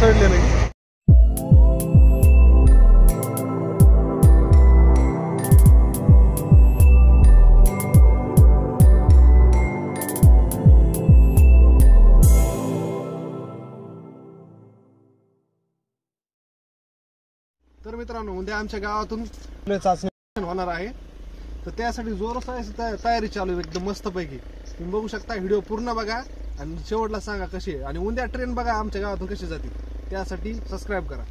चढले नाही. तर मित्रांनो उद्या आमच्या गावातून चाचणी होणार आहे. तर त्यासाठी जोरदार तयारी चालू आहे एकदम मस्त पैकी. तुम्ही बघू शकता, व्हिडिओ पूर्ण बघा आणि शेवटला सांगा कशी आहे. आणि उद्या ट्रेन बघा आमच्या गावातून कशी जाते, त्यासाठी सबस्क्राईब करा.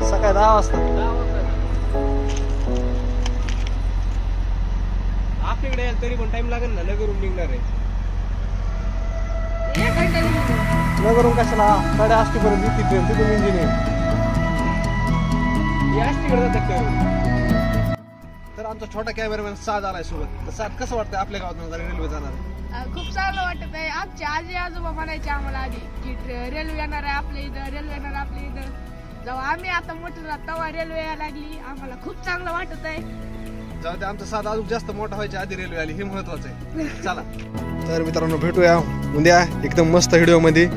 सकाळी 10 वाजता. आपल्याकडे यायला तरी पण टाइम लागेल ना, नगरून निघणार आहे. नगरून कशाला, 8:30 पर्यंत येते ट्रेन, तिथून इंजिनियर तर आमचा छोटा कॅमेरामॅन साद आलाय सोबत. तर साद कसं वाटतं आपल्या गावात रेल्वे जाणार? खूप चांगलं वाटत आहे. आमच्या आजी आजोबा म्हणायचे आम्हाला आधी की रेल्वे येणार आहे आपल्या इथं, रेल्वे येणार आपल्या इथं. जेव्हा आम्ही आता मोठे झालो तेव्हा रेल्वे यायला लागली, आम्हाला खूप चांगलं वाटत आहे. जेव्हा ते आमचा साद अजून जास्त मोठा व्हायच्या आधी रेल्वे आली, हे महत्वाचं आहे. चला तर मित्रांनो भेटूया उद्या एकदम मस्त व्हिडिओ मध्ये.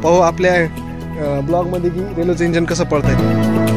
पाहू आपल्या ब्लॉग मध्ये की रेल्वेचं इंजिन कसं पळतंय.